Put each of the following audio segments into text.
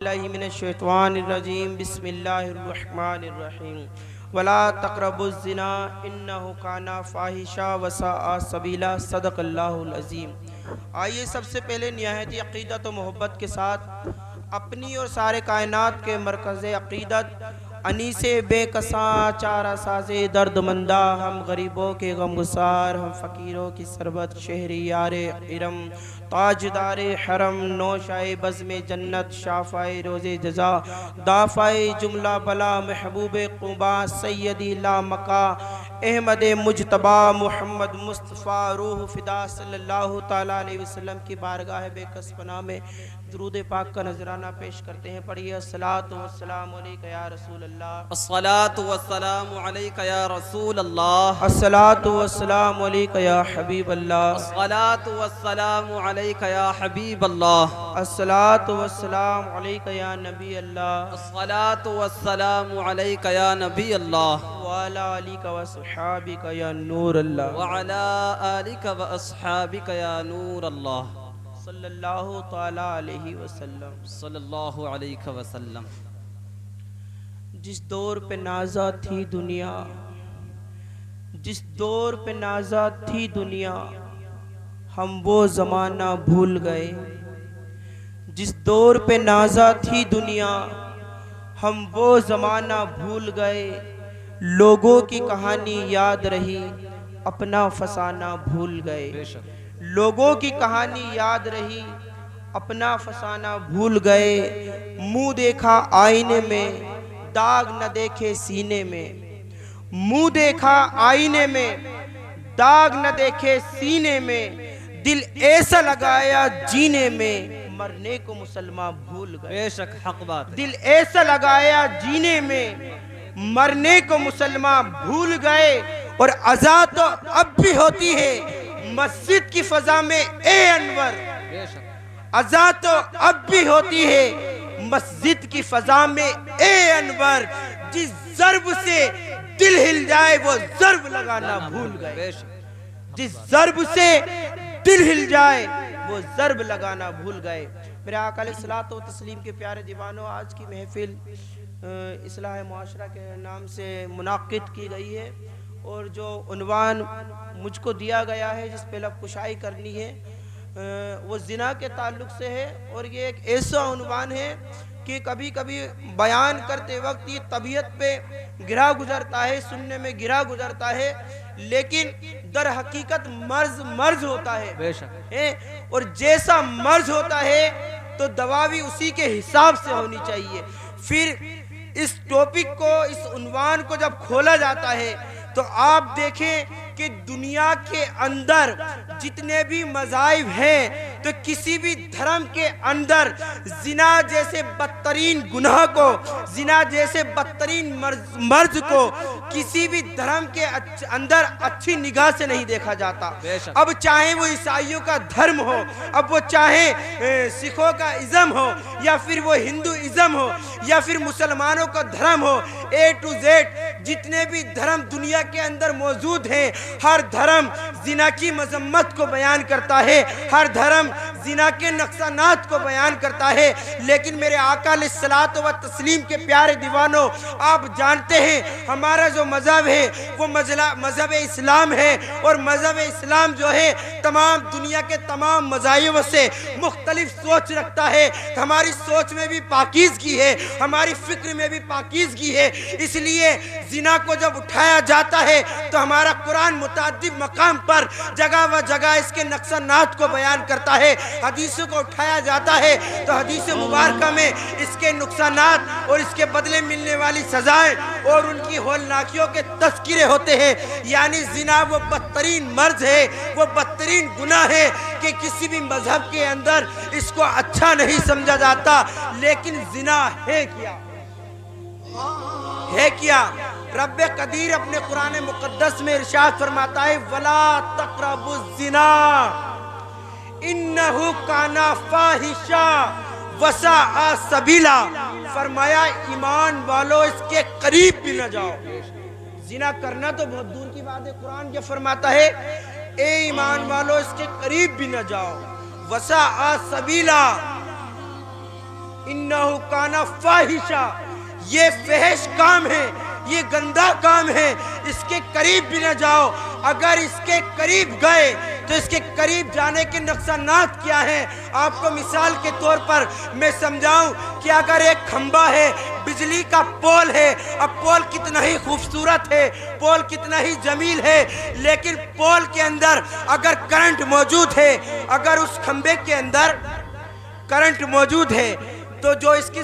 मिनश्शैतानिर्रजीम बिस्मिल्लाहिर्रहमानिर्रहीम वला तक़रबुज़्ज़िना इन्नहु काना फ़ाहिशा वसाअ सबीला सदक़ल्लाहुल अज़ीम। आइए सबसे पहले निहायत अक़ीदत व मोहब्बत के साथ अपनी और सारे कायनात के मरकज़ अक़ीदत अनीसे बेकसा चारा साज़े दर्दमंदा, हम गरीबों के गमगुसार, हम फ़कीरों की सरबत, शहरी यारे इरम, ताजदारे हरम, नौशाए बज़्म जन्नत, शाफ़ाए रोज़े जज़ा, दाफ़ाए जुमला बला, महबूब क़ुबा, सैयदी ला मका, अहमद मुजतबा, मुहम्मद मुस्तफ़ा, रूह फ़िदा सल्लल्लाहु ताला अलैहि वसल्लम की बारगाह बेकस पनाह में दुरूद पाक का नजराना पेश करते हैं। पढ़िए अस्सलातु वस्सलामु अलैका या रसूल अल्लाह, अस्सलातु वस्सलामु अलैका या रसूल अल्लाह, अस्सलातु वस्सलामु अलैका या हबीब अल्लाह, अस्सलातु वस्सलामु अलैका या हबीब अल्लाह, अस्सलातु वस्सलामु अलैका या नबी अल्लाह, अस्सलातु वस्सलामु अलैका या नबी अल्लाह, व अला आलिका व अस्हाबिका या नूर अल्लाह, व अला आलिका व अस्हाबिका या नूर अल्लाह, सल्लल्लाहु ताला अलैहि वसल्लम। सल्लल्लाहु अलैहि वसल्लम। जिस दौर पे नाज़ा थी दुनिया, जिस दौर पे नाज़ा थी दुनिया, हम वो ज़माना भूल गए। जिस दौर पे नाज़ा थी दुनिया, हम वो ज़माना भूल गए। लोगों की कहानी याद रही, अपना फसाना भूल गए। लोगों की कहानी याद रही, अपना फसाना भूल गए। मुंह देखा आईने में, दाग न देखे सीने में। मुंह देखा आईने में, दाग न देखे सीने में। दिल ऐसा लगाया जीने में, मरने को मुसलमान भूल गए। बेशक हक बात। दिल ऐसा लगाया जीने में, मरने को मुसलमान भूल गए। और अज़ा तो अब भी होती है मस्जिद की फजा में ए अनवर। अज़ा तो अब भी होती है मस्जिद की फजा में ए अनवर। जिस ज़र्ब से दिल हिल जाए वो ज़र्ब लगाना भूल गए। जिस ज़र्ब से दिल हिल जाए वो ज़र्ब लगाना भूल गए। मेरे आका अलैहिस्सलातु व तस्लीम के प्यारे दीवानों, आज की महफिल इस्लाह मुआशरा के नाम से मुनाक़िद की गई है और जो उन्वान मुझको दिया गया है, जिस पे लबकुशाई करनी है, वो ज़िना के ताल्लुक से है। और ये एक ऐसा उन्वान है कि कभी कभी बयान करते वक्त ये तबीयत पे गिरा गुजरता है, सुनने में गिरा गुजरता है, लेकिन दर हकीकत मर्ज होता है। और जैसा मर्ज होता है तो दवा भी उसी के हिसाब से होनी चाहिए। फिर इस टॉपिक को, इस उन्वान को जब खोला जाता है तो आप देखें कि दुनिया के अंदर जितने भी मज़ाहिब हैं, तो किसी भी धर्म के अंदर जिना जैसे बदतरीन गुनाह को, जिना जैसे बदतरीन मर्ज को किसी भी धर्म के अंदर अच्छी निगाह से नहीं देखा जाता। अब चाहे वो ईसाइयों का धर्म हो, अब वो चाहे सिखों का इज़्म हो, या फिर वो हिंदू इज़्म हो, या फिर मुसलमानों का धर्म हो, ए टू जेड जितने भी धर्म दुनिया के अंदर मौजूद हैं, हर धर्म जिना की मजम्मत को बयान करता है, हर धर्म जिना के नुकसानात को बयान करता है। लेकिन मेरे आका अलैहिस्सलातु व तस्लीम के प्यारे दीवानों, आप जानते हैं हमारा जो मज़हब है वो मज़हब इस्लाम है। और मज़हब इस्लाम जो है तमाम दुनिया के तमाम मज़ाहिब से मुख्तलिफ सोच रखता है। हमारी सोच में भी पाकीज़गी है, हमारी फिक्र में भी पाकीज़गी है। इसलिए जिना को जब उठाया जाता है तो हमारा कुरान मुताद्दिद मकाम पर जगह व जगह इसके नुकसानात को बयान करता है। हदीसों को उठाया जाता है तो हदीस मुबारका में इसके नुकसानात और इसके बदले मिलने वाली सजाएं और उनकी होलनाकियों के तज़किरे होते हैं। यानी जिना वो बदतरीन मर्ज है, वो बदतरीन गुनाह है कि किसी भी मजहब के अंदर इसको अच्छा नहीं समझा जाता। लेकिन जिना है क्या, है क्या? रब्बे कदीर अपने कुरान मुक़द्दस में इरशाद फरमाता है, वला तक़रबुज़्ज़िना इन्नहु काना फ़ाहिशा वसाअ सबीला। फरमाया ईमान वालों इसके करीब भी न जाओ। जिना करना तो बहुत दूर की बात है, कुरान क्या फरमाता है, ए ईमान वालों इसके करीब भी न जाओ। वसाअ सबीला, इन्नहु काना फाहिशा, ये फहश काम है, ये गंदा काम है, इसके करीब भी न जाओ। अगर इसके करीब गए तो इसके करीब जाने के नुकसानात क्या हैं? आपको मिसाल के तौर पर मैं समझाऊं कि अगर एक खंबा है, बिजली का पोल है, अब पोल कितना ही खूबसूरत है, पोल कितना ही जमील है, लेकिन पोल के अंदर अगर करंट मौजूद है, अगर उस खंबे के अंदर करंट मौजूद है, तो जो इसकी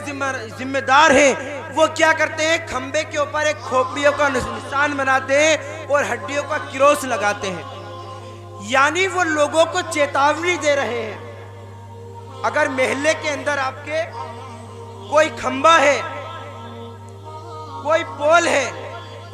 जिम्मेदार है वो क्या करते हैं? खंबे के ऊपर एक खोपड़ियों का निशान बनाते हैं और हड्डियों का किरोस लगाते हैं, यानी वो लोगों को चेतावनी दे रहे हैं। अगर मोहल्ले के अंदर आपके कोई खंबा है, कोई पोल है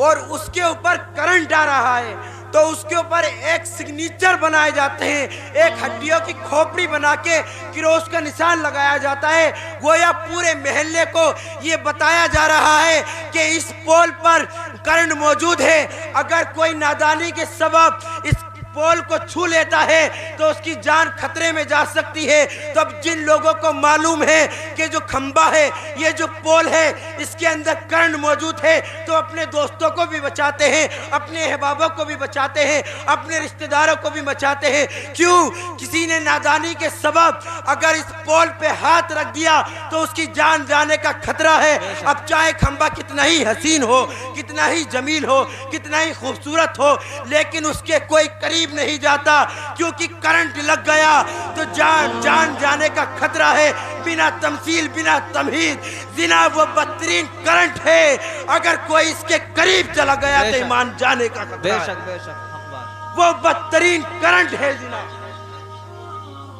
और उसके ऊपर करंट आ रहा है, तो उसके ऊपर एक सिग्नेचर बनाए जाते हैं, एक हड्डियों की खोपड़ी बना के किरोस का निशान लगाया जाता है। गोया पूरे मोहल्ले को ये बताया जा रहा है कि इस पोल पर करंट मौजूद है। अगर कोई नादानी के सबब इस पोल को छू लेता है तो उसकी जान खतरे में जा सकती है। तो अब जिन लोगों को मालूम है कि जो खंबा है, ये जो पोल है, इसके अंदर करंट मौजूद है, तो अपने दोस्तों को भी बचाते हैं, अपने अहबाबों को भी बचाते हैं, अपने रिश्तेदारों को भी बचाते हैं। क्यों? किसी ने नादानी के सबब अगर इस पोल पे हाथ रख दिया तो उसकी जान जाने का खतरा है। अब चाहे खंबा कितना ही हसीन हो, कितना ही जमील हो, कितना ही खूबसूरत हो, लेकिन उसके कोई करीब नहीं जाता, क्योंकि करंट लग गया तो जान जाने का खतरा है। बिना तमसील, बिना तमहीद, जिना वो बदतरीन करंट है, अगर कोई इसके करीब चला गया तो ईमान जाने का खतरा है। बेशक बेशक, वो बदतरीन करंट है जिना।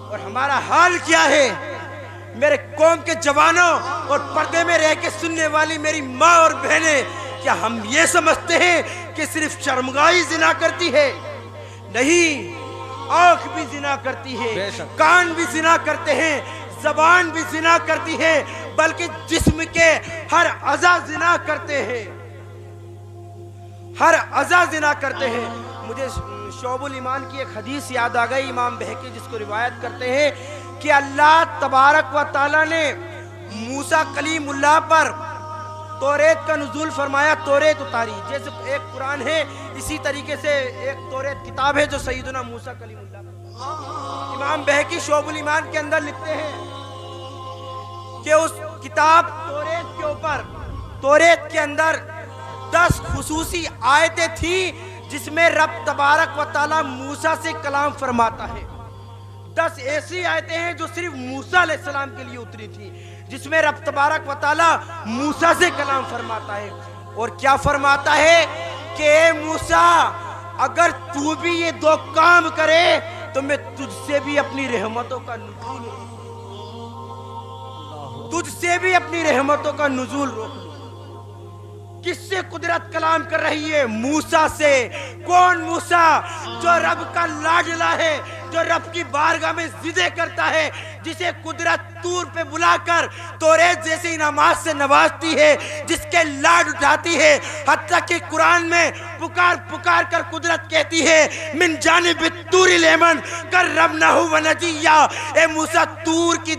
और हमारा हाल क्या है? मेरे कौम के जवानों और पर्दे में रह के सुनने वाली मेरी माँ और बहनें, क्या हम ये समझते हैं कि सिर्फ शर्मगाही जिना करती है? नहीं, आंख भी जिना करती है, कान भी जिना करते हैं, जबान भी जिना करती है, बल्कि जिस्म के हर अज़ा जिना करते हैं, हर अज़ा जिना करते हैं। मुझे शोबुल ईमान की एक हदीस याद आ गई, इमाम बहकी जिसको रिवायत करते हैं कि अल्लाह तबारक व ताला ने मूसा कलीमुल्लाह पर तौरेत का नुज़ूल फरमाया, तौरेत उतारी। जैसे एक कुरान है, इसी तरीके से एक तौरेत किताब है जो सैयदना मूसा कलीमुल्लाह। इमाम बहकी शोबुल ईमान के अंदर लिखते हैं कि उस किताब तौरेत के ऊपर, तौरेत के अंदर 10 खुसूसी आयतें थी जिसमें रब तबारक व ताला मूसा से कलाम फरमाता है। 10 ऐसी आयतें हैं जो सिर्फ मूसा अलैहिस्सलाम के लिए उतरी थी, जिसमें रब तबारक व ताला मूसा से कलाम फरमाता है। और क्या फरमाता है कि ए मूसा, अगर तू भी ये 2 काम करे तो मैं तुझसे भी अपनी रहमतों का नुज़ूल, तुझसे भी अपनी रहमतों का नुज़ूल रोक लूं। किससे कुदरत कलाम कर रही है? मूसा से। कौन मूसा? जो रब का लाडला है, जो रब की बारगाह में जिदे करता है, जिसे कुदरत तूर पे बुलाकर तौरेत जैसे इनामात से नवाजती है, जिसके लाड उठाती है। हत्ता कि कुरान में पुकार पुकार कर कुदरत कहती है, मिन जानिब तूरी लेमन कर रब नहु व नजिया। ए मूसा, तूर की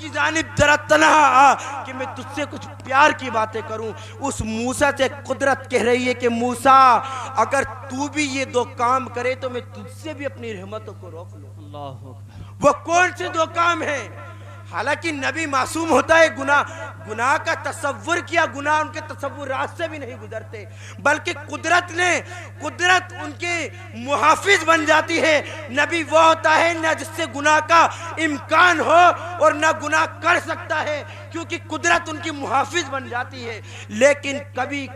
जानिब जरा तनहा आ कि मैं तुझसे कुछ प्यार की बातें करूं। उस मूसा से कुदरत कह रही है कि मूसा, अगर तू भी ये 2 काम करे तो मैं तुझसे भी अपनी रहमतों को रोक लूं। अल्लाह अकबर। वो कौन से 2 काम हैं? हालांकि नबी मासूम होता है, गुनाह का तसव्वुर किया, गुनाह उनके तसव्वुरात से भी नहीं गुजरते, बल्कि कुदरत उनके मुहाफिज बन जाती है। नबी वो होता है ना जिससे गुनाह का इम्कान हो और ना गुनाह कर सकता है, क्योंकि कुदरत उनकी मुहाफिज बन जाती है। लेकिन कभी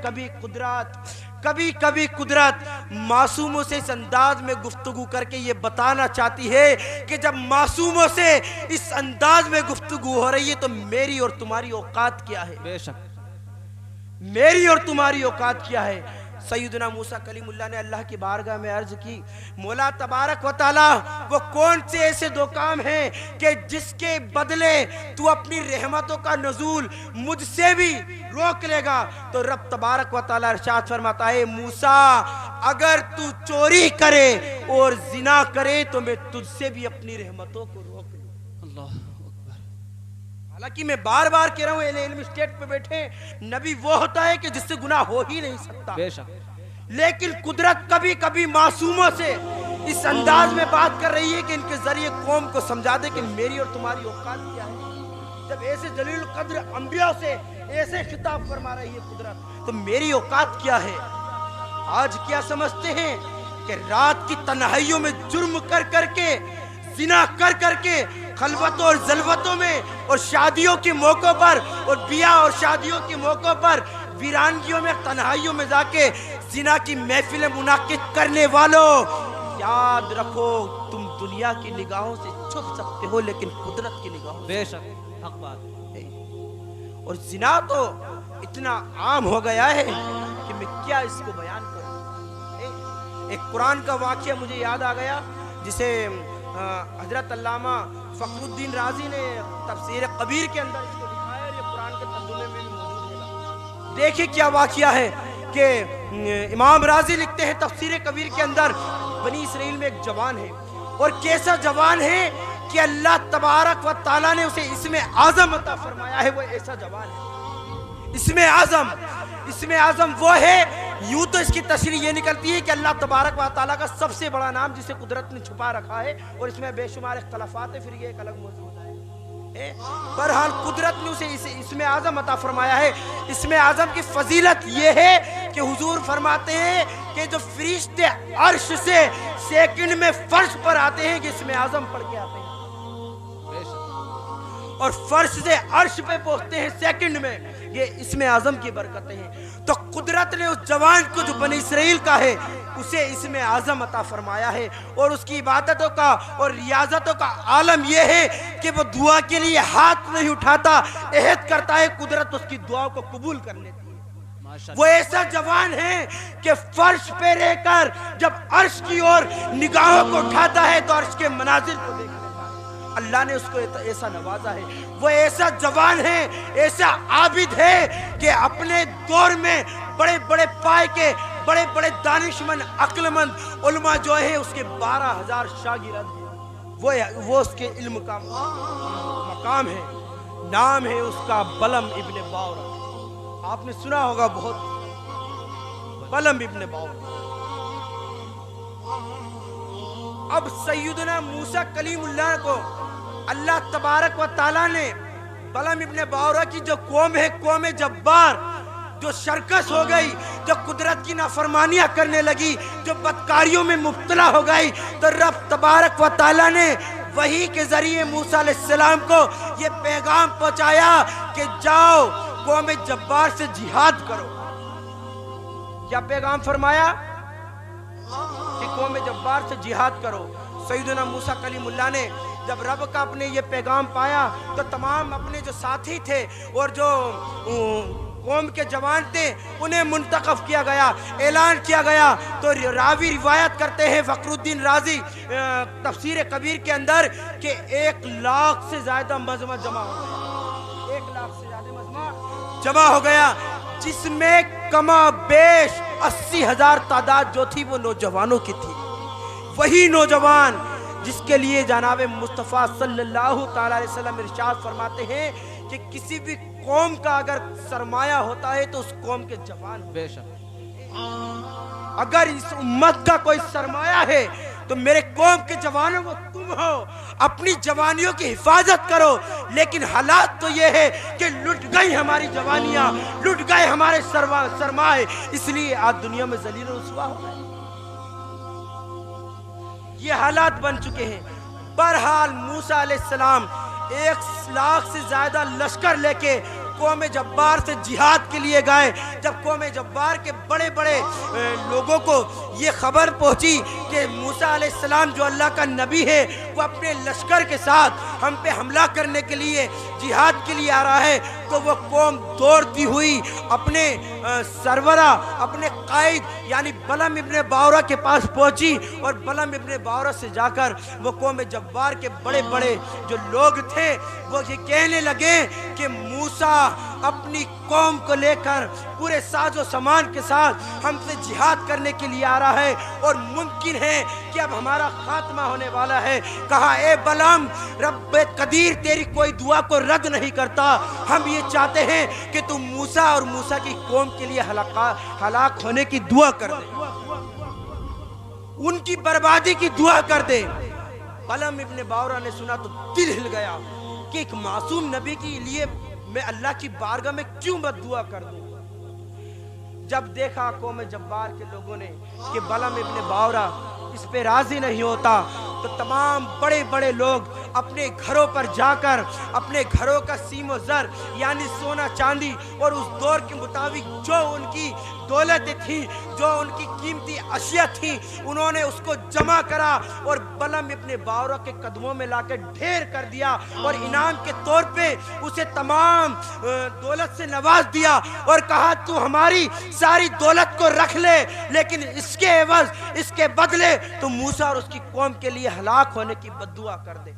कभी कुदरत मासूमों से इस अंदाज में गुफ्तगू करके ये बताना चाहती है कि जब मासूमों से इस अंदाज में गुफ्तगू हो रही है तो मेरी और तुम्हारी औकात क्या है? बेशक, मेरी और तुम्हारी औकात क्या है? सैयदना मूसा कलीमुल्लाह ने अल्लाह की बारगाह में अर्ज की, मौला तबारक व ताला, वो कौन से ऐसे 2 काम हैं कि जिसके बदले तू अपनी रहमतों का नुज़ूल मुझसे भी रोक लेगा? तो रब तबारक व ताला इरशाद फरमाता है, मूसा, अगर तू चोरी करे और जिना करे तो मैं तुझसे भी अपनी रहमतों को रोक लूं। अल्लाह अकबर। हालांकि मैं बार बार कह रहा हूँ इल्म स्टेट पे बैठे नबी वो होता है कि जिससे गुनाह हो ही नहीं सकता, बेशक। लेकिन कुदरत कभी कभी मासूमों से इस अंदाज में बात कर रही है कि इनके जरिए कौम को समझा दे कि मेरी और तुम्हारी औकात क्या है। जब ऐसे जलील कद्र अंबिया से ऐसे खिताब फरमा रही है कुदरत, तो मेरी औकात क्या है। आज क्या समझते हैं कि रात की तन्हाइयों में जुर्म कर करके, जिना कर करके, खलवतों और जलवतों में और शादियों के मौकों पर और बिया और शादियों के मौकों पर वीरानगियों में तन्हाइयों में जाके जिना की महफिलें मुनाकिद करने वालों, याद रखो तुम दुनिया की निगाहों से छुप सकते हो लेकिन कुदरत की निगाहों, बेशक, हक बात। और जिना तो इतना आम हो गया है कि मैं क्या इसको बयान करूं। एक कुरान का वाक़या मुझे याद आ गया जिसे हजरत अल्लामा फखरुद्दीन राजी ने तफसीर कबीर के अंदर इसको लिखा है, ये कुरान के तर्जुमे में भी मौजूद है। देखिए क्या वाक़या है कि इमाम राजी लिखते हैं तफसीर कबीर के अंदर, बनी इसराइल में एक जवान है और कैसा जवान है कि अल्लाह तबारक व ताला ने उसे इसमें आज़म अता फरमाया है। वो ऐसा जवान है, इसमें आज़म वो है। यूं तो इसकी तशरीह ये निकलती है कि अल्लाह तबारक व ताला का सबसे बड़ा नाम जिसे कुदरत ने छुपा रखा है और इसमें बेशुमार इख्तलाफात है, फिर ये एक अलग मौजूद है। बहरहाल कुदरत ने उसे इसमें आज़म अता फरमाया है। इसमें आज़म की फजीलत ये है कि हुजूर फरमाते हैं कि जो फरिश्ते अर्श से सेकंड में फर्श पर आते हैं कि इसमें आज़म पढ़ के आते हैं और फर्श से अर्श पे पहुंचते हैं सेकंड में, ये इसमें आज़म की बरकतें हैं। तो कुदरत ने उस जवान को जो बनी इसराइल का है उसे इसमें आज़म अता फरमाया है और उसकी इबादतों का और रियाजतों का आलम यह है कि वो दुआ के लिए हाथ नहीं उठाता, अहद करता है, कुदरत उसकी दुआओं को कबूल कर लेती है। वो ऐसा जवान है कि फर्श पे रहकर जब अर्श की ओर निगाहों को उठाता है तो अर्श के मनाजिर को देख लेता है। अल्लाह ने उसको ऐसा नवाजा है। वो ऐसा जवान है, ऐसा आबिद है कि अपने दौर में बड़े बड़े पाए के बड़े बड़े दानिशमंद अक्लमंद उलमा जो है उसके 12,000 शागिर्द हैं। वो उसके इल्म का मकाम है। नाम है उसका बलम इब्ने बावरा। आपने सुना होगा बहुत, बलम इब्ने बावरा। अब सैयदना मूसा कलीमुल्लाह को अल्लाह तबारक व ताला ने बलम इब्ने बावरा की जो कौम है, कौम जब्बार, जो शरकस हो गई, जो कुदरत की नाफरमानियां करने लगी, जो बदकारियों में मुब्तला हो गई, तो रब तबारक व ताला ने वही के जरिए मूसा अलैहिस्सलाम को ये पैगाम पहुंचाया कि जाओ कौम जब्बार से जिहाद करो। क्या पैगाम फरमाया कि कौम जब्बार से जिहाद करो। सैयदना मूसा कलीमुल्लाह ने जब रब का अपने ये पैगाम पाया तो तमाम अपने जो साथी थे और जो कौम के जवान थे उन्हें मुंतखब किया गया, ऐलान किया गया। तो रावी रिवायत करते हैं फखरुद्दीन राजी तफसीर कबीर के अंदर कि 1 लाख से ज्यादा मजमा जमा हो गया। 1 लाख से ज्यादा मजमा जमा हो गया, जिसमें कमा बेश 80,000 तादाद जो थी वो नौजवानों की थी। वही नौजवान जिसके लिए जनाब मुस्तफ़ा सल्लल्लाहु ताला अलैहि वसल्लम इरशाद फरमाते हैं कि किसी भी कौम का अगर सरमाया होता है तो उस कौम के जवान। बेशक अगर इस उम्मत का कोई सरमाया है तो मेरे कौम के जवानों वो तुम हो। अपनी जवानियों की हिफाजत करो। लेकिन हालात तो ये है कि लुट गई हमारी जवानियां, लुट गए हमारे सरमाए, इसलिए आज दुनिया में जलील रुसवा हो गए। ये हालात बन चुके हैं। बहरहाल मूसा अलैहिस्सलाम 1 लाख से ज्यादा लश्कर लेके कौम जब्बार से जिहाद के लिए गए। जब कौम जब्बार के बड़े बड़े लोगों को ये खबर पहुंची कि मूसा अलैहिस्सलाम जो अल्लाह का नबी है वो अपने लश्कर के साथ हम पे हमला करने के लिए जिहाद के लिए आ रहा है, तो वो कौम दौड़ती हुई अपने सरवरा, अपने कायद यानी बलम इब्ने बावरा के पास पहुंची और बलम इब्ने बावरा से जाकर वो कौम जब्बार के बड़े बड़े जो लोग थे वो ये कहने लगे कि मूसा अपनी कौम को लेकर पूरे साजो सामान के साथ हमसे जिहाद करने के लिए आ रहा है और मुमकिन है कि अब हमारा खात्मा होने वाला है। कहा, ए बलम, रब कदीर तेरी कोई दुआ को रद्द नहीं करता। हम ये चाहते हैं कि तू मूसा और मूसा की कौम के लिए हलाक होने की दुआ कर दे, उनकी बर्बादी की दुआ कर दे। बलम इब्ने बावरा ने सुना तो दिल हिल गया कि एक मासूम नबी के लिए मैं अल्लाह की बारगाह में क्यों बद्दुआ कर दूं। जब देखा कौम जब्बार के लोगों ने कि बलम इब्ने बावरा इस पे राजी नहीं होता, तो तमाम बड़े बड़े लोग अपने घरों पर जाकर अपने घरों का सीमो ज़र यानी सोना चांदी और उस दौर के मुताबिक जो उनकी दौलतें थी, जो उनकी कीमती अशिया थी, उन्होंने उसको जमा करा और बलम इब्ने बावरा के कदमों में लाकर ढेर कर दिया और इनाम के तौर पे उसे तमाम दौलत से नवाज दिया और कहा, तू हमारी सारी दौलत को रख ले, लेकिन इसके एवज, इसके बदले तो मूसा और उसकी कौम के लिए हलाक होने की बद्दुआ कर दे।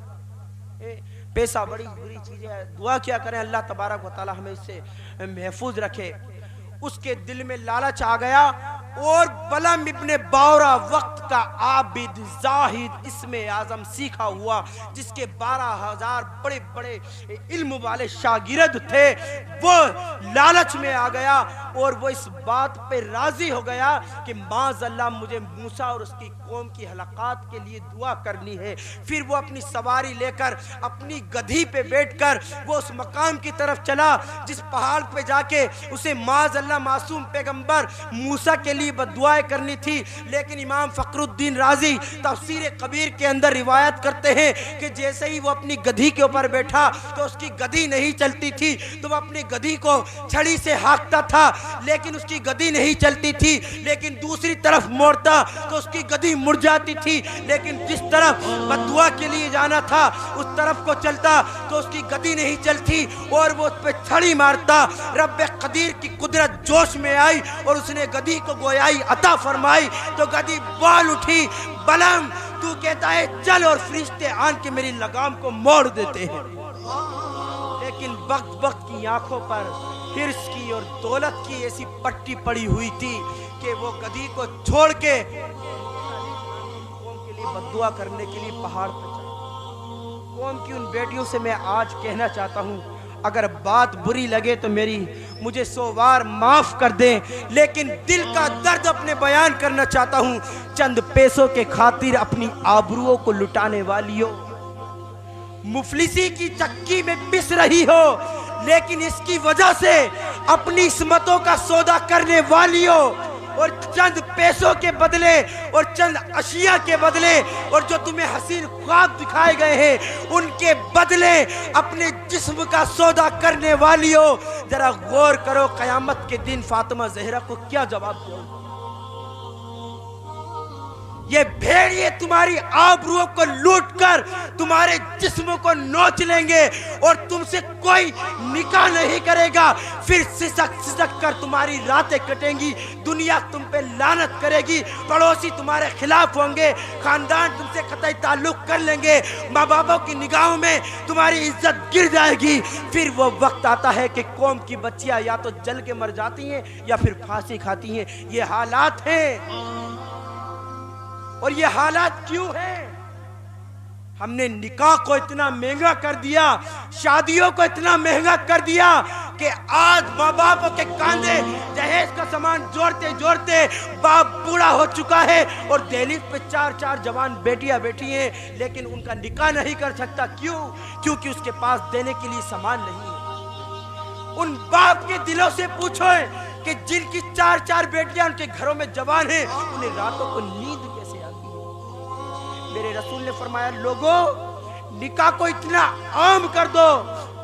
पैसा बड़ी बुरी चीज है, दुआ क्या करें, अल्लाह तबारक व तआला हमें इससे महफूज रखे। उसके दिल में लालच आ गया और बलम इब्ने बावरा वक्त का आबिद जाहिद इसमें आजम सीखा हुआ, जिसके 12,000 बड़े बड़े इल्म वाले शागिर्द थे, वो लालच में आ गया और वो इस बात पे राजी हो गया कि माज़अल्लाह मुझे मूसा और उसकी कौम की हलाकात के लिए दुआ करनी है। फिर वो अपनी सवारी लेकर अपनी गधी पे बैठकर वो उस मकाम की तरफ चला जिस पहाड़ पे जाके उसे माज़अल्लाह मासूम पैगंबर मूसा के लिए बद्दुआएं करनी थी। लेकिन इमाम फखरुद्दीन राजी तफसीर कबीर के अंदर रिवायत करते हैं कि जैसे ही वो अपनी गधी के ऊपर बैठा तो उसकी गधी नहीं चलती थी, तो वो अपनी गधी को छड़ी से हाँकता था लेकिन उसकी गधी नहीं चलती थी, लेकिन दूसरी तरफ मोड़ता तो उसकी गधी मुड़ जाती थी, लेकिन जिस तरफ बद्दुआ के लिए जाना था उस तरफ को चलता तो उसकी गधी नहीं चलती और वो उस पर छड़ी मारता। रब्बे कदीर की कुदरत जोश में आई और उसने गधी को गोयाई अता फरमाई तो गधी बाल उठी। बलम, तू कहता है चल, और फरिश्ते आन के मेरी लगाम को मोड़ देते हैं, लेकिन वक्त वक्त की आंखों पर हिर्स की और दौलत की ऐसी पट्टी पड़ी हुई थी कि वो गधी को छोड़ के कौम के लिए बद्दुआ करने के लिए पहाड़ पर चढ़ा। कौम की उन बेटियों से मैं आज कहना चाहता हूँ, अगर बात बुरी लगे तो मुझे 100 बार माफ कर दें, लेकिन दिल का दर्द अपने बयान करना चाहता हूँ। चंद पैसों के खातिर अपनी आबरूओं को लुटाने वालियों, मुफलिसी की चक्की में पिस रही हो, लेकिन इसकी वजह से अपनी इस्मतों का सौदा करने वालियों, और चंद पैसों के बदले और चंद अशिया के बदले और जो तुम्हें हसीन ख्वाब दिखाए गए हैं उनके बदले अपने जिस्म का सौदा करने वालियों, जरा गौर करो कयामत के दिन फातिमा ज़हरा को क्या जवाब दो। ये भेड़िए तुम्हारी आबरूओं को लूटकर तुम्हारे जिस्म को नोच लेंगे और तुमसे कोई निकाह नहीं करेगा, फिर सिसक सिसक कर तुम्हारी रातें कटेंगी, दुनिया तुम पे लानत करेगी, पड़ोसी तुम्हारे खिलाफ होंगे, खानदान तुमसे कतई ताल्लुक कर लेंगे, माँ बापों की निगाहों में तुम्हारी इज्जत गिर जाएगी। फिर वो वक्त आता है कि कौम की बच्चियां या तो जल के मर जाती हैं या फिर फांसी खाती हैं। ये हालात हैं। और ये हालात क्यों है? हमने निकाह को इतना महंगा कर दिया, शादियों को इतना महंगा कर दिया कि आज माँ बाप के कांधे दहेज का सामान जोड़ते जोड़ते बाप बूढ़ा हो चुका है और दहलीज पे 4-4 जवान बेटियां बैठी हैं, लेकिन उनका निकाह नहीं कर सकता। क्यों? क्योंकि उसके पास देने के लिए सामान नहीं है। उन बाप के दिलों से पूछो कि जिनकी 4-4 बेटियां उनके घरों में जवान हैं, उन्हें रातों को नींद मेरे रसूल ने फरमाया, लोगों निकाह को इतना आम कर दो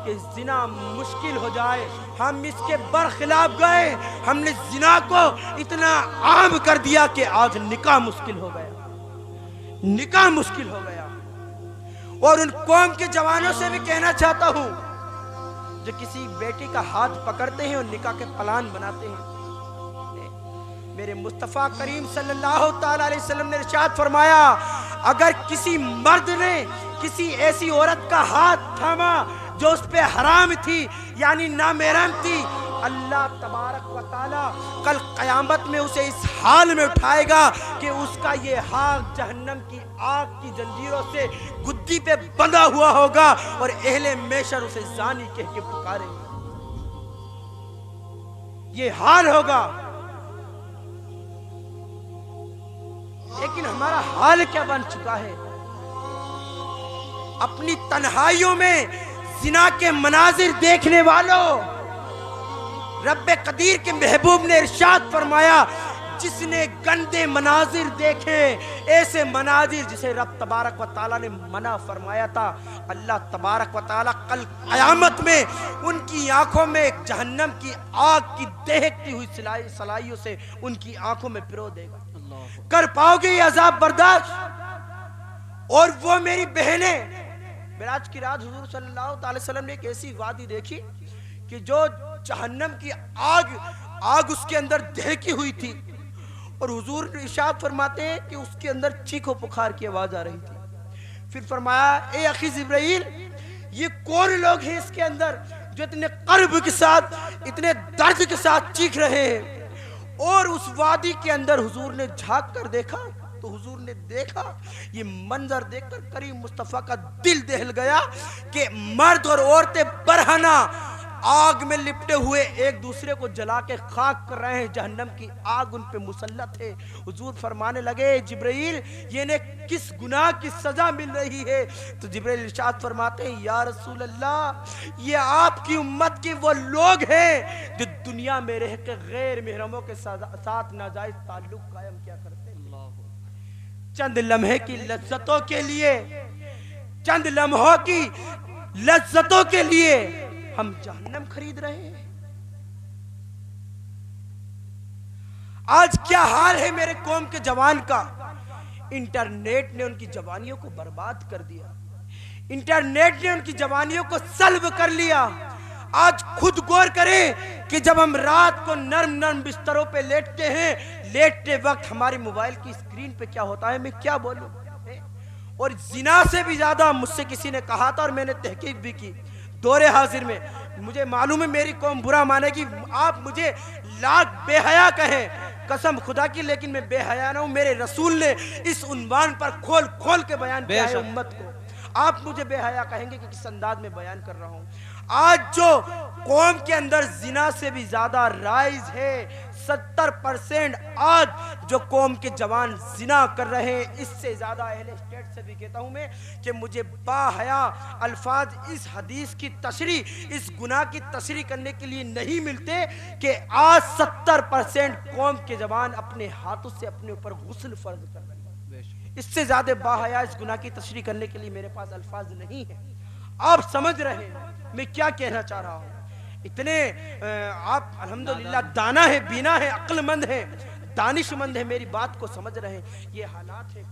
कि जिना मुश्किल हो जाए। हम इसके बरखिलाफ गए, हमने जिना को इतना आम कर दिया कि आज निकाह मुश्किल हो गया, निकाह मुश्किल हो गया। और उन कौम के जवानों से भी कहना चाहता हूं जो किसी बेटी का हाथ पकड़ते हैं और निकाह के प्लान बनाते हैं। मेरे मुस्तफ़ा करीम सल्लल्लाहु ताला अलैहि वसल्लम ने इरशाद फरमाया, अगर किसी मर्द ने किसी ऐसी औरत का हाथ थामा जो उस पे हराम थी यानी नामहरम थी, अल्लाह तबारक व ताला कल क़यामत में उसे इस हाल में उठाएगा कि उसका ये हाथ जहन्नम की आग की जंजीरों से गुद्दी पे बंधा हुआ होगा और अहले मेशर उसे जानी कह के पुकारेंगे। ये हाल होगा। लेकिन हमारा हाल क्या बन चुका है? अपनी तन्हाइयों में जिना के मनाजिर देखने वालों, रब्बे कदीर के महबूब ने इरशाद फरमाया, जिसने गंदे मनाजिर देखे, ऐसे मनाजिर जिसे रब तबारक व ताला ने मना फरमाया था, अल्लाह तबारक व ताला कल क़यामत में उनकी आंखों में जहन्नम की आग की दहकती हुई सलाइयों से उनकी आंखों में पिरो देगा। कर पाओगे ये अजाब बर्दाश्त? और वो मेरी बहनें, मिराज की रात हुजूर सल्लल्लाहु अलैहि वसल्लम ने एक ऐसी वादी देखी कि जो जहन्नम की आग उसके अंदर दहकी हुई थी और हुजूर इरशाद फरमाते हैं कि उसके अंदर चीखो पुकार की आवाज आ रही थी। फिर फरमाया, ए अखी जिब्राइल, ये कौन लोग हैं इसके अंदर जो इतने कर्ब के साथ, इतने दर्द के साथ चीख रहे हैं? और उस वादी के अंदर हुजूर ने झांक कर देखा तो हुजूर ने देखा, ये मंजर देखकर करीम मुस्तफा का दिल दहल गया कि मर्द और औरतें बरहना आग में लिपटे हुए एक दूसरे को जला के खाक कर रहे हैं, जहन्नम की आग उन पे मुसल्लत है। हुजूर फरमाने लगे, जिब्राइल, ये ने किस गुनाह की सजा मिल रही है? तो जिब्राइल इरशाद फरमाते हैं, या रसूल अल्लाह, ये आपकी उम्मत के वो लोग हैं जो दुनिया में रह के गैर महरमों के साथ नाजायज ताल्लुक कायम किया करते हैं। चंद लम्हे की लज्जतों के लिए, चंद लम्हों की लज्जतों के लिए हम जहन्नम खरीद रहे हैं। आज क्या हाल है मेरे कौम के जवान का? इंटरनेट ने उनकी जवानियों को बर्बाद कर दिया, इंटरनेट ने उनकी जवानियों को सल्ब कर लिया। आज खुद गौर करें कि जब हम रात को नर्म नर्म बिस्तरों पे लेटते हैं, लेटते वक्त हमारी मोबाइल की स्क्रीन पे क्या होता है, मैं क्या बोलूं। और जिना से भी ज्यादा मुझसे किसी ने कहा था और मैंने तहकीक भी की दौरे हाजिर में, मुझे मालूम है मेरी कौम बुरा मानेगी, आप मुझे लाख बेहया कहें, कसम खुदा की, लेकिन मैं बेहया ना हूं। मेरे रसूल ने इस उन्वान पर खोल खोल के बयान किया है उम्मत को। आप मुझे बेहया कहेंगे कि किस अंदाज में बयान कर रहा हूं। आज जो कौम के अंदर जिना से भी ज्यादा राइज है, 70% आज जो कौम के जवान जिना कर रहे हैं, इससे ज्यादा अहले स्टेट से भी कहता हूं मैं कि मुझे बाहया अल्फाज इस हदीस की तशरी, इस गुनाह की तशरी करने के लिए नहीं मिलते कि आज 70% कौम के जवान अपने हाथों से अपने ऊपर गुस्ल फर्ज कर रहे हैं। इससे ज्यादा बाहया इस गुनाह की तशरी करने के लिए मेरे पास अल्फाज नहीं है। आप समझ रहे हैं मैं क्या कहना चाह रहा हूं। इतने आप अल्हम्दुलिल्लाह दाना है, बीना है, अक्लमंद है, दानिशमंद है, मेरी बात को समझ रहे हैं। ये हालात है।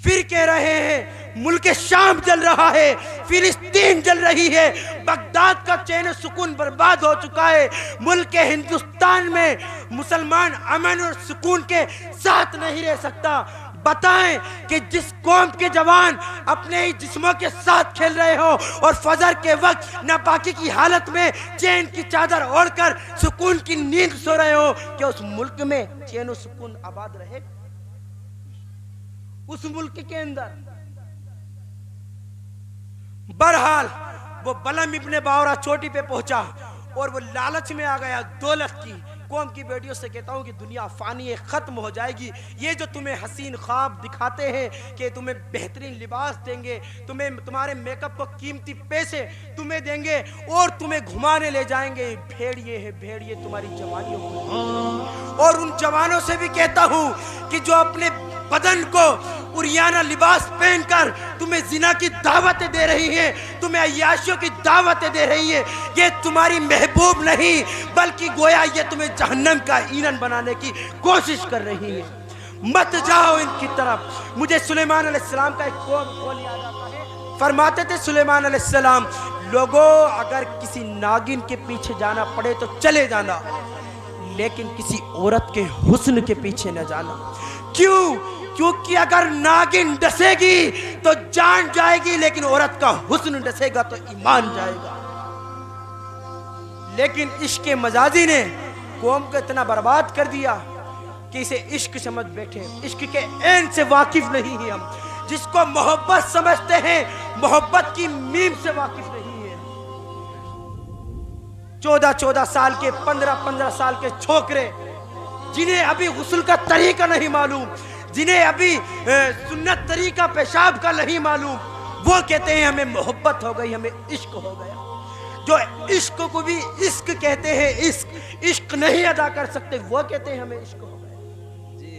फिर कह रहे हैं मुल्क शाम जल रहा है, फिलिस्तीन जल रही है, बगदाद का चैन सुकून बर्बाद हो चुका है। मुल्क हिंदुस्तान में मुसलमान अमन और सुकून के साथ नहीं रह सकता। बताएं कि जिस कौम के जवान अपने ही जिस्मों के साथ खेल रहे हो और फजर के वक्त नापाकी की हालत में चैन की चादर ओढ़कर सुकून की नींद सो रहे हो, क्या उस मुल्क में चैन और सुकून आबाद रहे? उस मुल्क के अंदर बहरहाल वो बलम इब्ने बावरा चोटी पे पहुंचा और वो लालच में आ गया दौलत की। कौम की बेटियों से कहता हूं कि दुनिया फानी है, खत्म हो जाएगी। ये जो तुम्हें हसीन ख्वाब दिखाते हैं कि तुम्हें बेहतरीन लिबास देंगे, तुम्हें तुम्हारे मेकअप को कीमती पैसे तुम्हें देंगे और तुम्हें घुमाने ले जाएंगे, भेड़िए है भेड़िए तुम्हारी जवानियों को। और उन जवानों से भी कहता हूं कि जो अपने बदन को उरियाना लिबास पहनकर तुम्हें जिना की दावतें दे रही हैं, तुम्हें अय्याशियों की दावतें दे रही है, ये तुम्हारी महबूब नहीं बल्कि गोया ये तुम्हें जहन्नम का ईंधन बनाने की कोशिश कर रही है। मत जाओ इनकी तरफ। मुझे सुलेमान अलैहिस्सलाम का एक कौल याद आता है। फरमाते थे सुलेमान अलैहिस्सलाम, लोगों अगर किसी नागिन के पीछे जाना पड़े तो चले जाना, लेकिन किसी औरत के हुस्न के पीछे न जाना। क्यों? क्योंकि अगर नागिन डसेगी तो जान जाएगी, लेकिन औरत का हुस्न डसेगा तो ईमान जाएगा। लेकिन इश्क मजाजी ने कौम को इतना बर्बाद कर दिया कि इसे इश्क समझ बैठे। इश्क के ऐन से वाकिफ नहीं है हम, जिसको मोहब्बत समझते हैं मोहब्बत की मीम से वाकिफ नहीं है। 14-14 साल के 15-15 साल के छोकरे जिन्हें अभी गुस्ल का तरीका नहीं मालूम, जिन्हें अभी सुन्नत तरीका पेशाब का नहीं मालूम, वो कहते हैं हमें मोहब्बत हो गई, हमें इश्क हो गया। जो इश्क को भी इश्क कहते हैं, इश्क नहीं अदा कर सकते, वो कहते हैं हमें इश्क हो गया। जी,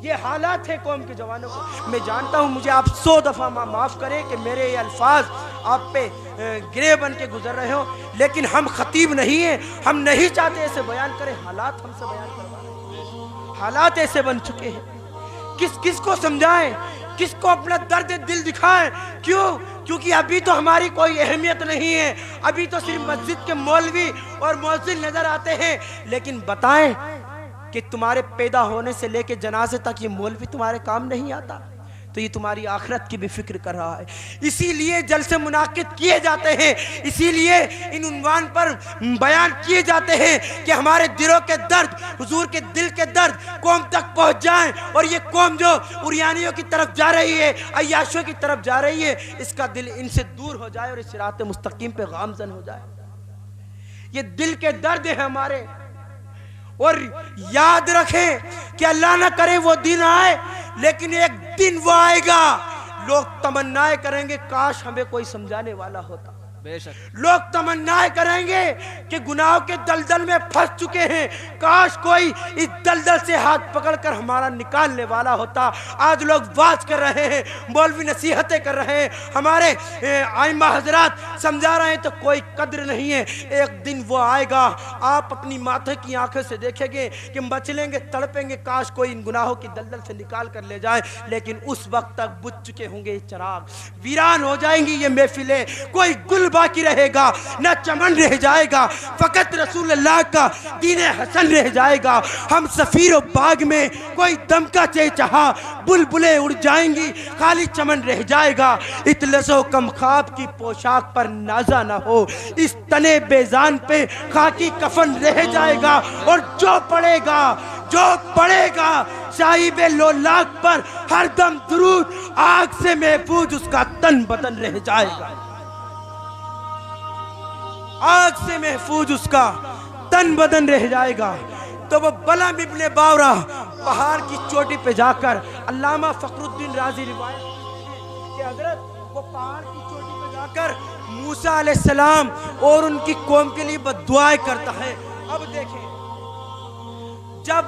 ये हालात है कौम के जवानों को। मैं जानता हूं मुझे आप 100 दफा माफ करें कि मेरे ये अल्फाज आप पे गिरे बन के गुजर रहे हो, लेकिन हम खतीब नहीं हैं, हम नहीं चाहते ऐसे बयान करें। हालात हमसे बयान करवा रहे हैं, हालात ऐसे बन चुके हैं। किसको समझाएं, किसको अपना दर्द दिल दिखाएं? क्यों? क्योंकि अभी तो हमारी कोई अहमियत नहीं है, अभी तो सिर्फ मस्जिद के मौलवी और मौज़िन नजर आते हैं। लेकिन बताएं कि तुम्हारे पैदा होने से लेके जनाजे तक ये मौलवी तुम्हारे काम नहीं आता, तो ये तुम्हारी आखिरत की भी फिक्र कर रहा है। इसीलिए जलसे मुनाकिद किए जाते हैं, इसीलिए इन उन्वान पर बयान किए जाते हैं कि हमारे दिलों के दर्द, हुजूर के दिल के दर्द कौम तक पहुंच जाएं, और ये कौम जो उरियानियों की तरफ जा रही है, अय्याशों की तरफ जा रही है, इसका दिल इनसे दूर हो जाए और इस सिरात मुस्तकीम पे गामजन हो जाए। ये दिल के दर्द है हमारे। और याद रखें कि अल्लाह ना करे वो दिन आए, लेकिन एक दिन वो आएगा, लोग तमन्नाएं करेंगे काश हमें कोई समझाने वाला होता। बेशक लोग तमन्नाएं करेंगे कि गुनाहों के दलदल में फंस चुके हैं, काश कोई इस दलदल से हाथ पकड़कर हमारा निकालने वाला होता। आज लोग वाज कर रहे हैं, मौलवी नसीहतें कर रहे हैं, हमारे आइमा हजरात समझा रहे हैं, तो कोई कद्र नहीं है। एक दिन वो आएगा, आप अपनी माथे की आंखों से देखेंगे कि मचलेंगे, तड़पेंगे, काश कोई इन गुनाहों की दलदल से निकाल कर ले जाए। लेकिन उस वक्त तक बुझ चुके होंगे ये चिराग, वीरान हो जाएंगी ये महफिलें, कोई गुल बाकी रहेगा ना चमन रह जाएगा, फकत रसूलुल्लाह का दीन हसन रह जाएगा। हम सफीरो बाग में कोई दमका चहचहा, बुलबुलें उड़ जाएंगी, खाली चमन रह जाएगा। इतलसो कम ख्वाब की पोशाक पर नाजा ना हो, इस तने बेजान पे खाकी कफन रह जाएगा। और जो पड़ेगा साहिब लोलाक पर हर दम दुरूद, आग से महफूज उसका तन बदन रह जाएगा, आग से महफूज उसका तन बदन रह जाएगा। तो वो बलम इब्ने बावरा पहाड़ की चोटी पे जाकर, अल्लामा फखरुद्दीन राजी रिवायत कि हजरत वो पहाड़ की चोटी पे जाकर मूसा अलैहिस्सलाम और उनकी कौम के लिए बद्दुआएं करता है। अब देखें, जब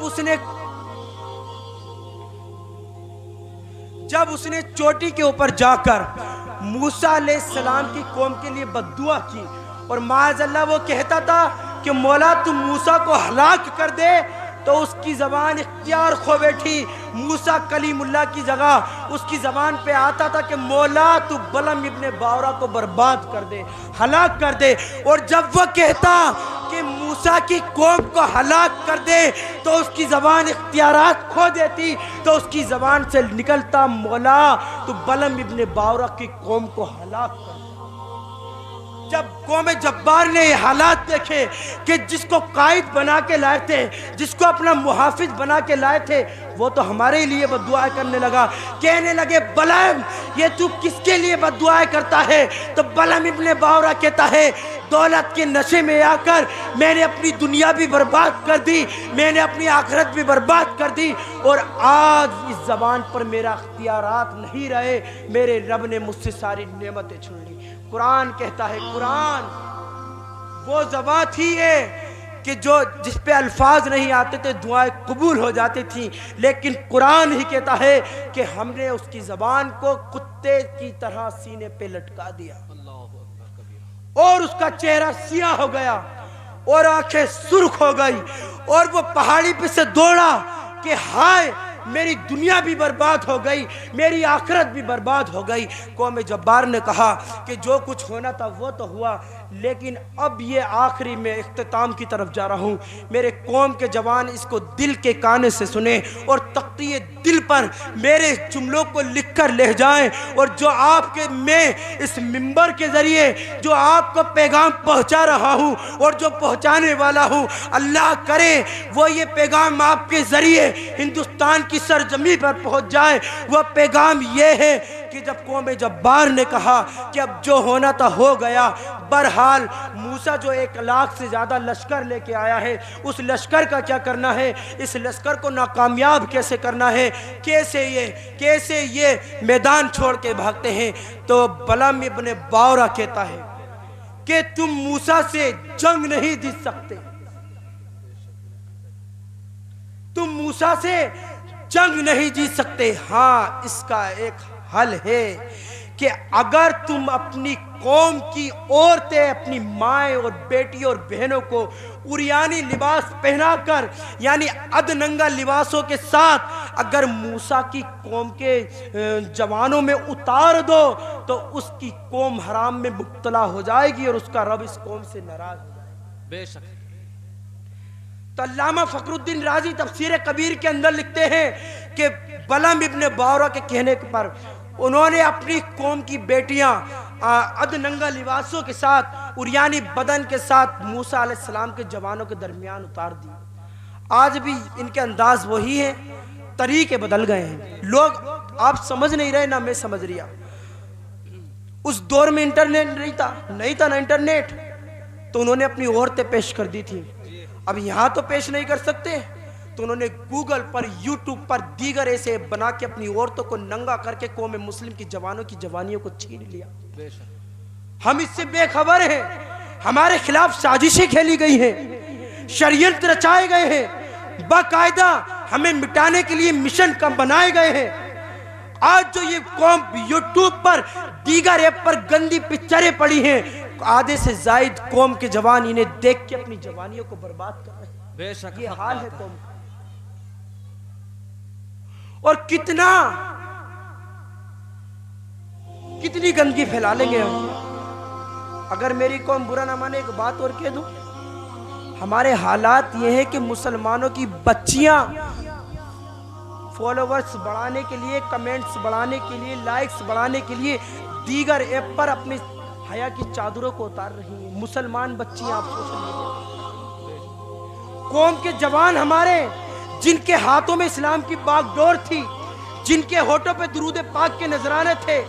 उसने चोटी के ऊपर जाकर मूसा अलैहिस्सलाम की कौम के लिए बद्दुआ की, और माज़अल्लाह वो कहता था कि मौला तू मूसा को हलाक कर दे, तो उसकी ज़बान इख्तियार खो बैठी। मूसा कलीमुल्लाह की जगह उसकी ज़बान पे आता था कि मौला तू बलम इब्ने बावरा को बर्बाद कर दे, हलाक कर दे। और जब वह कहता कि मूसा की कौम को हलाक कर दे, तो उसकी ज़बान इख्तियारात खो देती, तो उसकी ज़बान से निकलता मौला तू बलम इब्ने बावरा की कौम को हलाक कर दे। जब कौम जब्बार ने ये हालात देखे कि जिसको कायद बना के लाए थे, जिसको अपना मुहाफिज बना के लाए थे, वो तो हमारे लिए बद्दुआएं करने लगा। कहने लगे बलम ये तू किसके लिए बद्दुआएं करता है? तो बलम इब्ने बावरा कहता है दौलत के नशे में आकर मैंने अपनी दुनिया भी बर्बाद कर दी, मैंने अपनी आखिरत भी बर्बाद कर दी, और आज इस ज़बान पर मेरा इख्तियारात नहीं रहे, मेरे रब ने मुझसे सारी नेमतें छीन ली। कुरान कहता है, कुरान वो ज़बान थी कि जिस पे अल्फाज नहीं आते थे दुआएं कबूल हो जाती थी, लेकिन कुरान ही कहता है कि हमने उसकी ज़बान को कुत्ते की तरह सीने पे लटका दिया और उसका चेहरा सियाह हो गया और आंखें सुर्ख हो गई, और वो पहाड़ी पे से दौड़ा कि हाय मेरी दुनिया भी बर्बाद हो गई, मेरी आखिरत भी बर्बाद हो गई। कौम जब्बार ने कहा कि जो कुछ होना था वो तो हुआ, लेकिन अब ये आखिरी में इख्तिताम की तरफ जा रहा हूँ। मेरे कौम के जवान इसको दिल के काने से सुने और तख्ती दिल पर मेरे जुमलों को लिख कर ले जाएं, और जो आपके मैं इस मिंबर के ज़रिए जो आपको पैगाम पहुँचा रहा हूँ और जो पहुँचाने वाला हूँ, अल्लाह करे वो ये पैगाम आपके ज़रिए हिंदुस्तान की सरजमी पर पहुँच जाए। वह पैगाम ये है कि जब कौम जब्बार ने कहा कि अब जो होना था हो गया, बहरहाल मूसा जो 1 लाख से ज़्यादा लश्कर लेके आया है, उस लश्कर का क्या करना है, इस लश्कर को नाकामयाब कैसे करना है, कैसे ये मैदान छोड़ के भागते हैं। तो बलम इब्न बावरा कहता है कि तुम मूसा से जंग नहीं जीत सकते, तुम मूसा से जंग नहीं जीत सकते। हाँ, इसका एक हल है कि अगर तुम अपनी कौम की औरतें, अपनी माएँ और बेटी और बहनों को उरियानी लिबास पहनाकर, यानी अधनंगा लिबासों के साथ अगर मूसा की कौम के जवानों में उतार दो तो उसकी कौम हराम में मुब्तला हो जाएगी और उसका रब इस कौम से नाराज हो जाएगा। बेशक। तो अल्लामा फखरुद्दीन राजी तफसीर कबीर के अंदर लिखते हैं कि बलम इब्न बावरा के कहने पर उन्होंने अपनी कौम की बेटियां अधनंगा लिबासों के साथ, उरियानी बदन के साथ मूसा अलैहिस्सलाम के जवानों के दरमियान उतार दी। आज भी इनके अंदाज वही है, तरीके बदल गए हैं। लोग आप समझ नहीं रहे, ना मैं समझ रहा। उस दौर में इंटरनेट नहीं था ना इंटरनेट, तो उन्होंने अपनी औरतें पेश कर दी थी। अब यहाँ तो पेश नहीं कर सकते, तो उन्होंने गूगल पर, यूट्यूब पर दीगर ऐसे बना के अपनी औरतों को नंगा करके कौम मुस्लिम की जवानों की जवानियों को छीन लिया। हम इससे बेखबर हैं, हमारे खिलाफ साजिशें खेली गई हैं, षड्यंत्र रचाए गए हैं, बाकायदा हमें मिटाने के लिए मिशन कम बनाए गए हैं। आज जो ये कौम यूट्यूब पर, दीगर ऐप पर गंदी पिक्चरें पड़ी हैं, आधे से जायद कौम के जवान इन्हें देख के अपनी जवानियों को बर्बाद कर रहे हैं। बेशक ये हाल है कौम का। और कितनी गंदगी फैला लेंगे हम। अगर मेरी कौम बुरा ना माने, एक बात और कह दूं, हमारे हालात ये है कि मुसलमानों की बच्चियां फॉलोवर्स बढ़ाने के लिए, कमेंट्स बढ़ाने के लिए, लाइक्स बढ़ाने के लिए दीगर ऐप पर अपनी हया की चादरों को उतार रही हैं। मुसलमान बच्चियां आप सोशल मीडिया, कौम के जवान हमारे जिनके हाथों में इस्लाम की बागडोर थी, जिनके होठों पे दुरूद पाक के नजराने थे,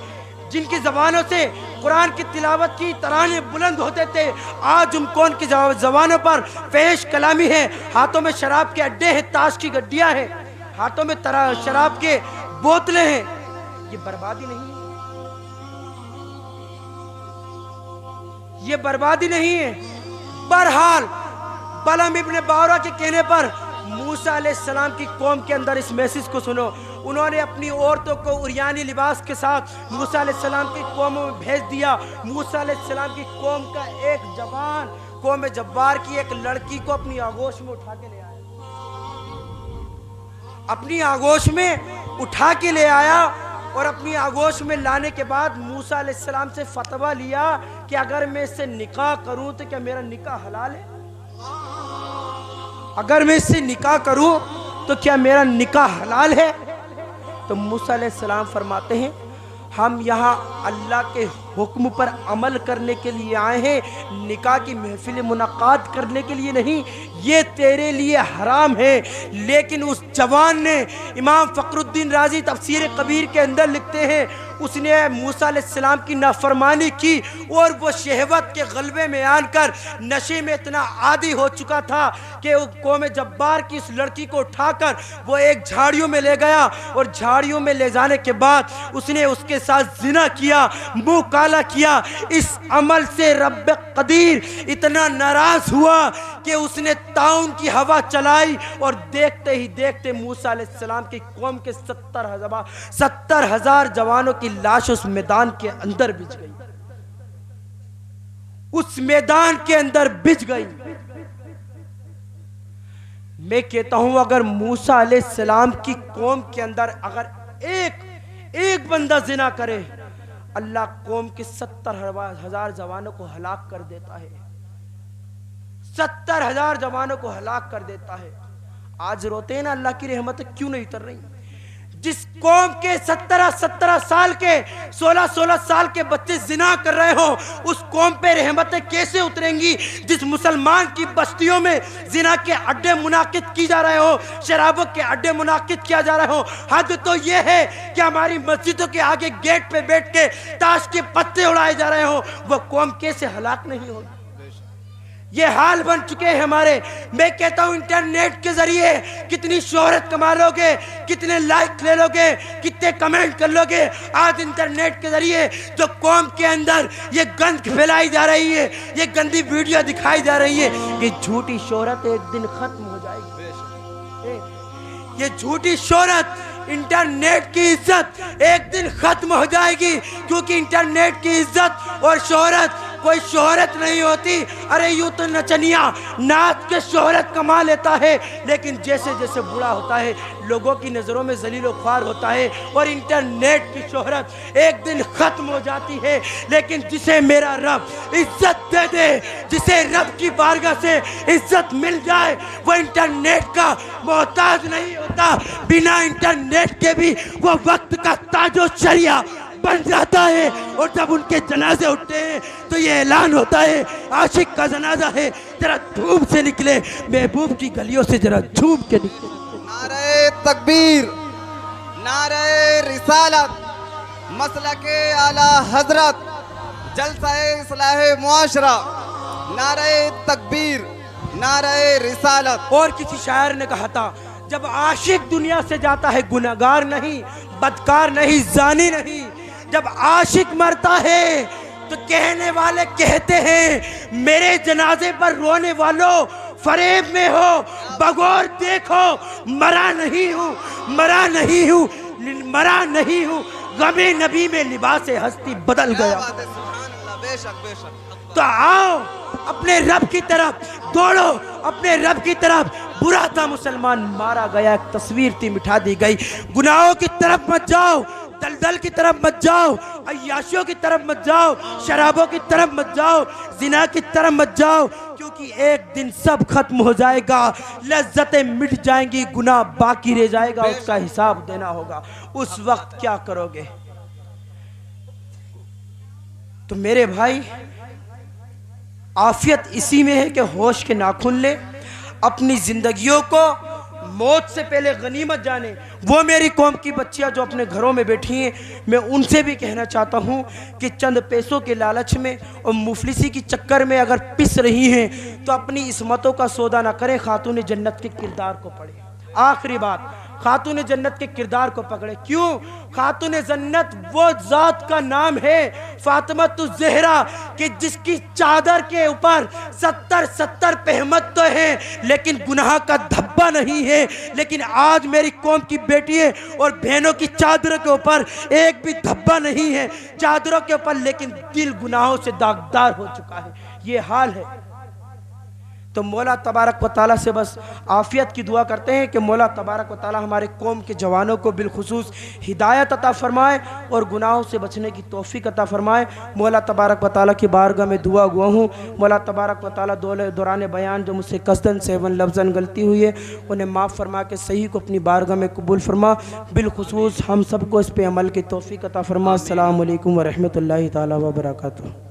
जिनकी जबानों से कुरान की तिलावत की तराने बुलंद होते थे, आज उनको उनकी जबानों पर फहश कलामी है, हाथों में शराब के अड्डे हैं, ताश की गड्डियां हैं, हाथों में शराब के बोतलें हैं। ये बर्बादी नहीं है, ये बर्बादी नहीं है। बहरहाल बलम इब्न बावरा के कहने पर मूसा अलैहिस्सलाम की कौम के अंदर इस मैसेज को सुनो। उन्होंने अपनी औरतों को उरियानी लिबास के साथ मूसा अलैहिस्सलाम की कौम में भेज दिया। मूसा अलैहिस्सलाम की कौम का एक जवान कौम जब्बार की एक लड़की को अपनी आगोश में उठा के ले आया, अपनी आगोश में उठा के ले आया। और अपनी आगोश में लाने के बाद मूसा अलैहिस्सलाम से फतवा लिया कि अगर मैं इससे निकाह करूं तो क्या मेरा निकाह हलाल है? अगर मैं इससे निकाह करूं तो क्या मेरा निकाह हलाल है? तो मूसा अलैहिस्सलाम फरमाते हैं, हम यहाँ अल्लाह के हुक्म पर अमल करने के लिए आए हैं, निकाह की महफिल मुनाकात करने के लिए नहीं। ये तेरे लिए हराम है। लेकिन उस जवान ने, इमाम फखरुद्दीन राजी तफसीर कबीर के अंदर लिखते हैं, उसने मूसा अलैहिस्सलाम की नाफरमानी की और वो शहवत के गलबे में आकर नशे में इतना आदी हो चुका था कि वो कौम जब्बार की इस लड़की को उठाकर वो एक झाड़ियों में ले गया और झाड़ियों में ले जाने के बाद उसने उसके साथ जिना किया, मुंह काला किया। इस अमल से रब कदीर इतना नाराज हुआ कि उसने ताउन की हवा चलाई और देखते ही देखते मूसा अलैहिस्सलाम की कौम के 70,000 जवानों की लाश उस मैदान के अंदर बिछ गई, उस मैदान के अंदर बिछ गई। मैं कहता हूं अगर मूसा अलैहिस्सलाम की कौम के अंदर अगर एक बंदा जिना करे, अल्लाह कौम के 70,000 जवानों को हलाक कर देता है। 70,000 जवानों को हलाक कर देता है। आज रोते हैं ना, अल्लाह की रहमत क्यों नहीं उतर रही? जिस कौम के 17 साल के 16 साल के बच्चे जिना कर रहे हो, उस कौम पे रहमतें कैसे उतरेंगी? जिस मुसलमान की बस्तियों में जिना के अड्डे मुनाकिद की जा रहे हो, शराबों के अड्डे मुनाकिद किया जा रहे हो, हद तो यह है कि हमारी मस्जिदों के आगे गेट पे बैठ के ताश के पत्ते उड़ाए जा रहे हो, वह कौम कैसे हलाक नहीं होगी? ये हाल बन चुके हैं हमारे। मैं कहता हूं इंटरनेट के जरिए कितनी शोहरत कमा लोगे, कितने लाइक ले लोगे, कितने कमेंट कर लोगे। आज इंटरनेट के जरिए जो कौम के अंदर ये गंद फैलाई जा रही है, ये गंदी वीडियो दिखाई जा रही है, ये झूठी शोहरत एक दिन खत्म हो जाएगी। ये झूठी शोहरत, इंटरनेट की इज्जत एक दिन खत्म हो जाएगी, क्योंकि इंटरनेट की इज्जत और शोहरत कोई शोहरत नहीं होती। अरे यूं तो नचनिया नाच के शोहरत कमा लेता है, लेकिन जैसे जैसे बूढ़ा होता है लोगों की नज़रों में जलीलो ख्वार होता है, और इंटरनेट की शोहरत एक दिन खत्म हो जाती है। लेकिन जिसे मेरा रब इज्जत दे दे, जिसे रब की बारगाह से इज्जत मिल जाए, वो इंटरनेट का मोहताज नहीं होता। बिना इंटरनेट के भी वो वक्त का ताजो शरिया बन जाता है। और जब उनके जनाजे उठते हैं तो ये ऐलान होता है, आशिक का जनाजा है, जरा धूम से निकले, महबूब की गलियों से जरा झूम के निकले। नारे तकबीर, नारे रिसालत, मसलके आला हजरत, जलसाए इस्लाहे मुआशरा। नारे तकबीर, नारे रिसालत। और किसी शायर ने कहा था, जब आशिक दुनिया से जाता है गुनहगार नहीं, बदकार नहीं, जानी नहीं। जब आशिक मरता है तो कहने वाले कहते हैं, मेरे जनाजे पर रोने वालों फरेब में हो, बगौर देखो, मरा नहीं हूँ, मरा नहीं हूँ, मरा नहीं हूँ, गमे नबी में लिबास हस्ती बदल गया। बेशक बेशक। तो आओ अपने रब की तरफ दौड़ो, अपने रब की तरफ। बुरा था मुसलमान मारा गया, एक तस्वीर थी मिठा दी गई। गुनाहों की तरफ मत जाओ, दलदल की तरफ मत जाओ, अय्याशियों की तरफ मत जाओ, शराबों की तरफ मत जाओ, जिना की तरफ मत जाओ, क्योंकि एक दिन सब खत्म हो जाएगा, लज्जतें मिट जाएंगी, गुनाह बाकी रह जाएगा, उसका हिसाब देना होगा। उस वक्त क्या करोगे? तो मेरे भाई, आफियत इसी में है कि होश के नाखून ले, अपनी जिंदगियों को मौत से पहले गनीमत जाने। वो मेरी कौम की बच्चियां जो अपने घरों में बैठी हैं, मैं उनसे भी कहना चाहता हूं कि चंद पैसों के लालच में और मुफलिसी की चक्कर में अगर पिस रही हैं तो अपनी इस्मतों का सौदा ना करें, खातून जन्नत के किरदार को पढ़ें। आखिरी बात, खातून जन्नत के किरदार को पकड़े। क्यों? खातून जन्नत वो जात का नाम है, फातिमा ज़हरा, कि जिसकी चादर के ऊपर 70 पहमत तो है, लेकिन गुनाह का धब्बा नहीं है। लेकिन आज मेरी कौम की बेटियां और बहनों की चादरों के ऊपर एक भी धब्बा नहीं है, चादरों के ऊपर, लेकिन दिल गुनाहों से दागदार हो चुका है। ये हाल है। तो मौला तबारक व ताला से बस आफ़ियत की दुआ करते हैं कि मौला तबारक व ताला हमारे कौम के जवानों को बिलखुसूस हिदायत अता फरमाए और गुनाहों से बचने की तौफीक अता फरमाए। मौला तबारक व ताला की बारगाह में दुआ हुआ हूँ, मौला तबारक व ताला दौरान बयान जो मुझसे कसदन सेवन लफ्ज़न गलती हुई है उन्हें माफ़ फरमा के सही को अपनी बारगाह में कबूल फरमा। बिलखुसूस हम सबको इस पर अमल की तौफीक अता फरमा। अस्सलामु अलैकुम व रहमतुल्लाहि ताला व बरकातुहू।